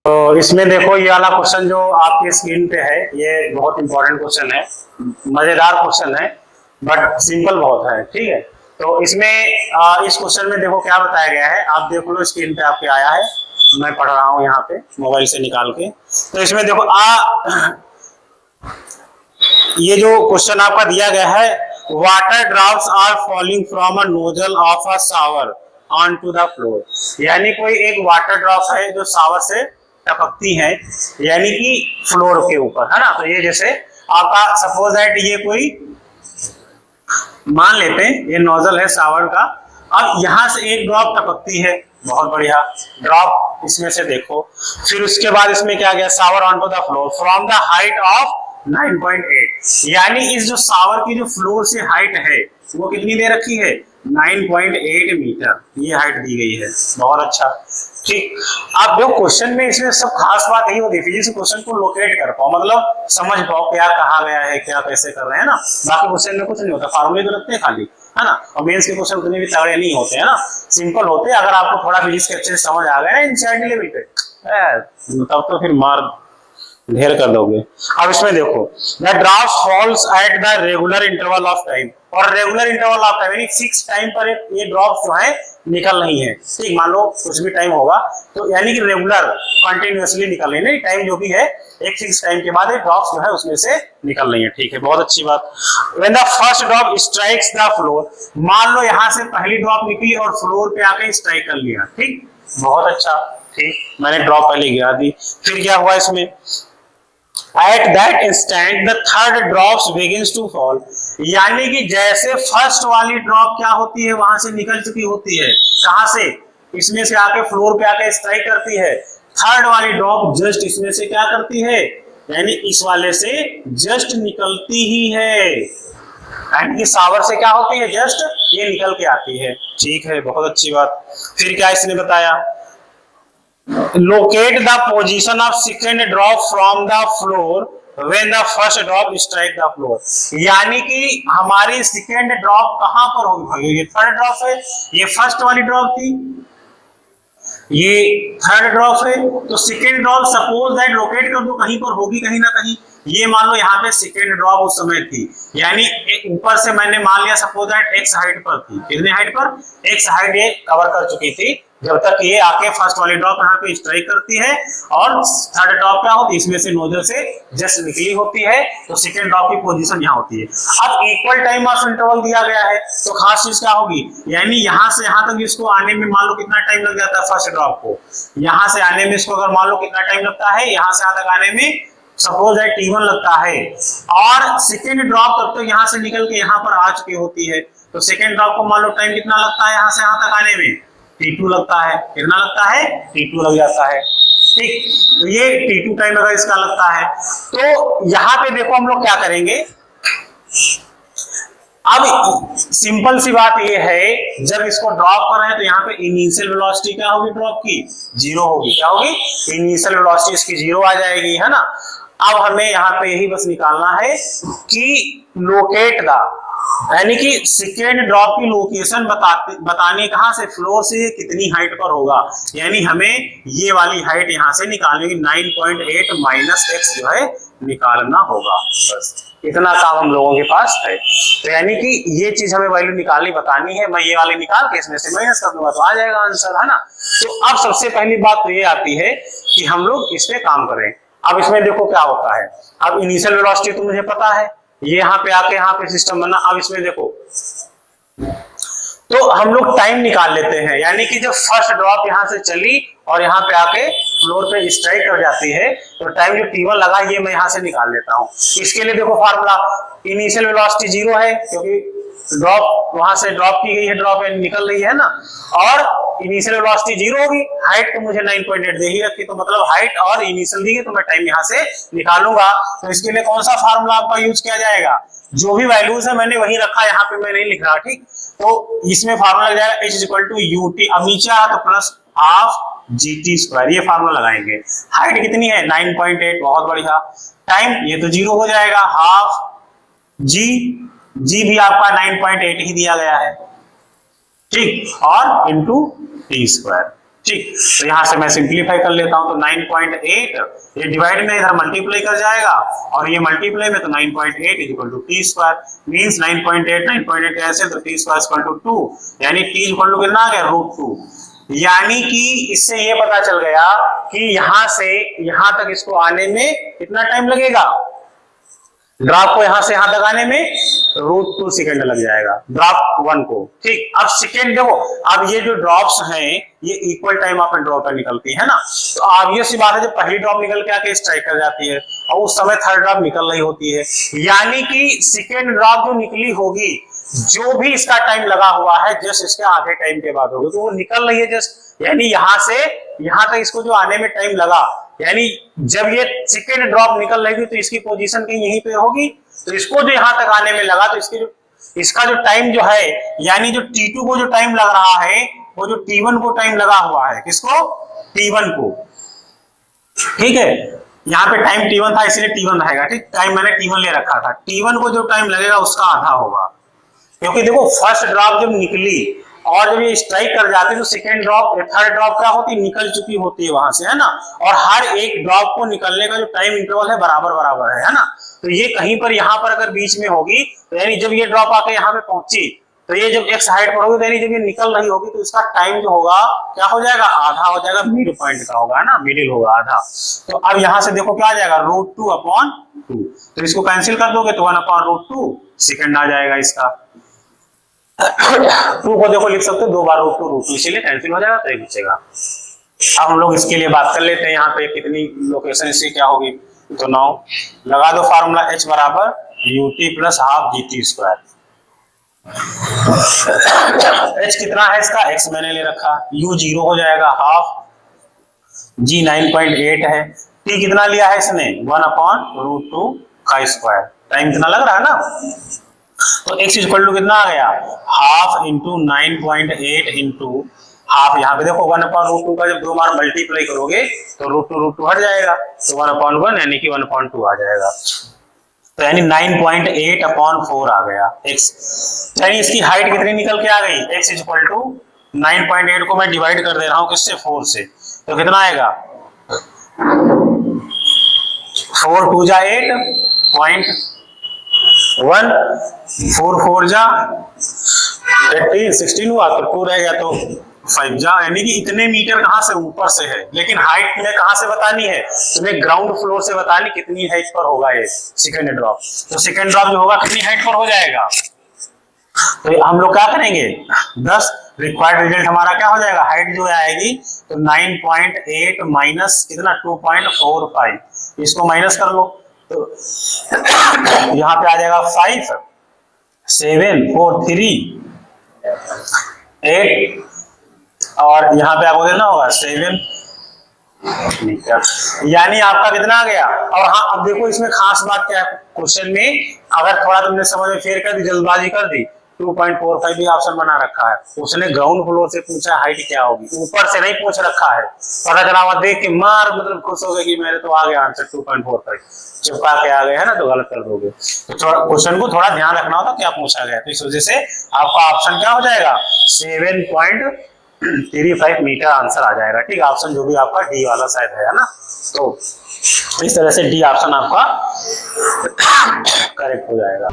तो इसमें देखो ये वाला क्वेश्चन जो आपकी स्क्रीन पे है ये बहुत इंपॉर्टेंट क्वेश्चन है, मजेदार क्वेश्चन है, बट सिंपल बहुत है। ठीक है, तो इसमें इस क्वेश्चन में देखो क्या बताया गया है, आप देख लो स्क्रीन पे आपके आया है, मैं पढ़ रहा हूँ यहाँ पे मोबाइल से निकाल के। तो इसमें देखो ये जो क्वेश्चन आपका दिया गया है, water drops are falling from a nozzle of a shower on to the floor, यानी कोई एक वाटर ड्रॉप है जो शावर से टपकती है, यानी कि फ्लोर के ऊपर, है ना। तो ये जैसे आपका सपोज दैट ये कोई मान लेते हैं ये नोजल है शावर का, अब यहां से एक ड्रॉप टपकती है, बहुत बढ़िया ड्रॉप इसमें से देखो, फिर उसके बाद इसमें क्या गया, shower on to the floor from the height of 9.8, यानी इस जो शावर की जो फ्लोर से हाइट है वो कितनी दे रखी है, 9.8 मीटर ये हाइट दी गई है। बहुत अच्छा, ठीक। अब जो क्वेश्चन में इसमें सब खास बात यही होती है फिजिक्स क्वेश्चन को लोकेट कर पाओ, मतलब समझ पाओ क्या कहा गया है, क्या कैसे कर रहे हैं ना। बाकी क्वेश्चन में कुछ नहीं होता, फार्मूले तो रखते हैं खाली, है ना। और मेंस के क्वेश्चन उतने भी तगड़े नहीं होते हैं ना, सिंपल होते हैं। अगर आपको थोड़ा फिजिक्स के अच्छे से समझ आ गया ना एनसीईआरटी लेवल पे, तब तो फिर मार ढेर कर दोगे। अब इसमें देखो, the drop falls at the regular interval of time, और रेगुलर इंटरवल ऑफ टाइम यानी फिक्स टाइम पर ये ड्रॉप जो है निकल रही है। ठीक, मान लो कुछ भी टाइम होगा तो यानी कि रेगुलर कंटिन्यूअसली निकल रही है, टाइम जो भी है एक फिक्स टाइम के बाद एक ड्रॉप्स जो है उसमें से निकल रही है। ठीक है, बहुत अच्छी बात। When the first drop strikes the floor, मान लो यहां से पहली ड्रॉप निकली और फ्लोर पे आके स्ट्राइक कर लिया। ठीक, बहुत अच्छा, ठीक, मैंने ड्रॉप पहले गिरा दी। फिर क्या हुआ इसमें, At that instant the third drops begins to fall, यानी कि जैसे फर्स्ट वाली ड्रॉप क्या होती है वहां से निकल चुकी होती है, कहां से, इसमें से आके फ्लोर पे आके स्ट्राइक करती है, थर्ड वाली ड्रॉप जस्ट इसमें से क्या करती है, यानी इस वाले से जस्ट निकलती ही है, यानी कि शावर से क्या होती है, जस्ट ये निकल के आती है। ठीक है, बहुत अच्छी बात। फिर क्या इसने बताया, locate the position of second drop from the floor when the first drop strike the floor, यानी कि हमारी सेकेंड ड्रॉप कहां पर होगी भाई, ये थर्ड ड्रॉप है, ये फर्स्ट वाली ड्रॉप थी, ये थर्ड ड्रॉप है, तो second drop suppose that locate कर दो कहीं पर होगी, कहीं ना कहीं। ये मान लो यहाँ पे सेकेंड ड्रॉप उस समय थी, यानी ऊपर से मैंने मान लिया सपोज दैट एक्स हाइट पर थी, कितने हाइट पर, एक्स हाइट ये कवर कर चुकी थी जब तक ये आके फर्स्ट वाली ड्रॉप यहाँ पे स्ट्राइक करती है, और थर्ड ड्रॉप क्या होती है, इसमें से नोजल से जस्ट निकली होती है, तो सेकंड ड्रॉप की पोजीशन यहाँ होती है। अब इक्वल टाइम ऑफ इंटरवल दिया गया है, तो खास चीज क्या होगी, यानी यहाँ से यहाँ तक इसको आने में मान लो कितना टाइम लग जाता है, फर्स्ट ड्रॉप को यहाँ से आने में इसको अगर मान लो कितना टाइम लगता है, यहाँ से यहाँ तक आने में सपोज है T1 लगता है, और सेकेंड ड्रॉप तब तक यहाँ से निकल के यहाँ पर आ चुकी होती है, तो सेकेंड ड्रॉप को मान लो टाइम कितना लगता है यहाँ से यहाँ तक आने में, T2 लगता है, कितना लगता है, T2 लग जाता है। ठीक, तो ये T2 टाइम अगर इसका लगता है, तो यहाँ पे देखो हम लोग क्या करेंगे, अब सिंपल सी बात ये है, जब इसको ड्रॉप कर रहे हैं तो यहाँ पे इनिशियल वेलोसिटी क्या होगी, ड्रॉप की जीरो होगी, क्या होगी, इनिशियल वेलोसिटी इसकी जीरो आ जाएगी, है ना। अब हमें यहाँ पे यही बस निकालना है कि लोकेट द, यानी कि सेकेंड ड्रॉप की लोकेशन बतानी, कहां से, फ्लोर से कितनी हाइट पर होगा, यानी हमें ये वाली हाइट यहां से निकालनी होगी, 9.8 माइनस एक्स जो है निकालना होगा, बस इतना काम हम लोगों के पास है। तो यानी कि ये चीज हमें वैल्यू निकालनी बतानी है, मैं ये वाली निकाल के इसमें से माइनस कर दूंगा तो आ जाएगा आंसर, है ना। तो अब सबसे पहली बात तो ये आती है कि हम लोग इस पे काम करें। अब इसमें देखो क्या होता है, अब इनिशियल वेलोसिटी तो मुझे पता है, ये यहाँ पे आके यहाँ पे सिस्टम बना। अब इसमें देखो, तो हम लोग टाइम निकाल लेते हैं, यानी कि जब फर्स्ट ड्रॉप यहाँ से चली और यहाँ पे आके फ्लोर पे स्ट्राइक कर जाती है, तो टाइम जो T1 लगा ये मैं यहाँ से निकाल लेता हूँ। इसके लिए देखो फार्मूला, इनिशियल वेलोसिटी जीरो है क्योंकि ड्रॉप वहां से ड्रॉप की गई है, ड्रॉप निकल रही है ना, और इनिशियल वेलोसिटी जीरो होगी, हाइट तो मुझे 9.8 दे ही रखी, तो मतलब हाइट और इनिशियल दी है, तो मैं टाइम यहाँ से निकालूंगा। तो इसके लिए कौन सा फार्मूला आपका यूज किया जाएगा, जो भी वैल्यूज है मैंने वही रखा, यहाँ पे मैं नहीं लिख रहा। ठीक, तो इसमें फार्मूला लग जाएगा H इक्वल टू UT, अब नीचे आ तो प्लस हाफ GT स्क्वायर, ये फार्मूला लगाएंगे। हाइट कितनी है, 9.8, बहुत बढ़िया। टाइम ये तो जीरो हो जाएगा, हाफ जी भी आपका 9.8 ही दिया गया है, ठीक, और इंटू टी स्क्वायर, ठीक, तो यहां से मैं सिंप्लीफाई कर लेता हूं, तो 9.8 ये डिवाइड में इधर मल्टीप्लाई कर जाएगा और ये मल्टीप्लाई में, तो 9.8 equal to T square, means 9.8 कैसे, तो टी स्क्वायर इक्वल टू 2, यानी टी इक्वल टू कितना आ गया, √2। यानी कि इससे ये पता चल गया कि यहां से यहां तक इसको आने में कितना टाइम लगेगा, ड्रॉप को यहां से यहां तक आने में √2 सेकंड लग जाएगा, ड्रॉप 1 को। ठीक, अब सेकंड देखो, अब ये जो ड्रॉप्स हैं ये इक्वल टाइम ऑफ ड्रॉप पर निकलती है ना, तो ऑब्वियस सी बात है, जब पहली ड्रॉप निकल के आके स्ट्राइक कर जाती है और उस समय थर्ड ड्रॉप निकल रही होती है, यानी कि सेकंड ड्रॉप जो निकली होगी, जो भी इसका टाइम लगा हुआ है जस्ट इसके आधे टाइम के बाद होगी, तो वो निकल रही है जस्ट, यानी यहां से यहां तक इसको जो आने में टाइम लगा, यानी जब ये सेकंड ड्रॉप निकल रही थी तो इसकी पोजीशन कहीं यहीं पे होगी, तो इसको जो यहां तक आने में लगा, तो इसका जो टाइम जो है, यानी जो T2 को जो टाइम लग रहा है वो जो T1 को टाइम लगा हुआ है, किसको, T1 को। ठीक है, यहाँ पे टाइम T1 था इसलिए T1 रहेगा, ठीक, टाइम मैंने T1 ले रखा था, T1 को जो टाइम लगेगा उसका आधा होगा, क्योंकि देखो फर्स्ट ड्रॉप जब निकली और जब ये स्ट्राइक कर जाती है तो सेकंड ड्रॉप, थर्ड ड्रॉप क्या होती है, निकल चुकी होती है वहां से, है ना, और हर एक ड्रॉप को निकलने का जो टाइम इंटरवल है बराबर बराबर है ना, तो ये कहीं पर यहाँ पर अगर बीच में होगी, तो यानी जब ये ड्रॉप आके यहाँ पे पहुंची, तो ये जब एक्स हाइट पर होगी, तो यानी जब ये निकल रही होगी, तो इसका टाइम जो होगा क्या हो जाएगा, आधा हो जाएगा, मिड पॉइंट का होगा, है ना, मिडिल होगा आधा। तो अब यहाँ से देखो क्या आ जाएगा, √2/2, तो इसको कैंसिल कर दोगे तो 1/√2 सेकंड आ जाएगा इसका। 2 को देखो लिख सकते हो 2 बार √2, इसीलिए कैंसिल हो जाएगा, तो ये बचेगा। अब हम लोग इसके लिए बात कर लेते हैं, यहाँ पे कितनी लोकेशन इससे क्या होगी, तो 9 लगा दो फार्मूला, H बराबर ut plus half GT²। H कितना है इसका, X मैंने ले रखा, U 0 हो जाएगा हाफ, G 9.8 है, T कितना लिया है इसने 1/√2 का स्क्वायर, टाइम कितना लग रहा है ना, तो x इक्वल टू कितना आ गया, हाफ इंटू 9.8 इंटू हाफ, यहाँ पे देखो 1/√2 का जब 2 बार मल्टीप्लाई करोगे तो √2 हट जाएगा, तो 1/1 यानी कि 1/2 आ जाएगा, तो यानी 9.8/4 आ गया x, यानी इसकी हाइट कितनी निकल के आ गई, x इक्वल टू 9.8 को मैं डिवाइड कर दे रहा हूँ किससे, 4 से, तो कितना आएगा, 4 2 जा 8.1, 4 4 जा 18, 16 हुआ, तो 2 रह गया, तो 5 जा, यानी कि इतने मीटर कहां से, ऊपर से है, लेकिन हाइट तुम्हें कहां से बतानी है, तुम्हें ग्राउंड फ्लोर से बतानी कितनी हाइट पर होगा ये सेकंड ड्रॉप, तो सेकंड ड्रॉप जो होगा कितनी हाइट पर हो जाएगा, तो हम लोग क्या करेंगे 10, रिक्वायर्ड रिजल्ट हमारा क्या हो जाएगा, हाइट जो आएगी तो 9.8 माइनस कितना 2.45, इसको माइनस कर लो, तो यहाँ पे आ जाएगा 5 7 4 3 8, और यहाँ पे आपको देना होगा 7, यानी आपका कितना आ गया। और हाँ, अब देखो इसमें खास बात क्या है, क्वेश्चन में अगर थोड़ा तुमने समझ में फेर कर दी, जल्दबाजी कर दी, 2.45 भी ऑप्शन बना रखा है, उसने ग्राउंड फ्लोर से पूछा हाइट क्या होगी, ऊपर से नहीं पूछ रखा है, पता चला हुआ देख के मार मतलब खुश हो गए कि मेरे तो आ गया आंसर 2.45, चिपका के आ गए, है ना, तो गलत कर दोगे, तो थोड़ा क्वेश्चन को थोड़ा ध्यान रखना होता क्या पूछा गया, तो इस वजह से आपका ऑप्शन क्या हो जाएगा 7.35 मीटर आंसर आ जाएगा, ठीक, ऑप्शन जो भी आपका डी वाला शायद है ना, तो इस तरह से डी ऑप्शन आपका करेक्ट हो जाएगा।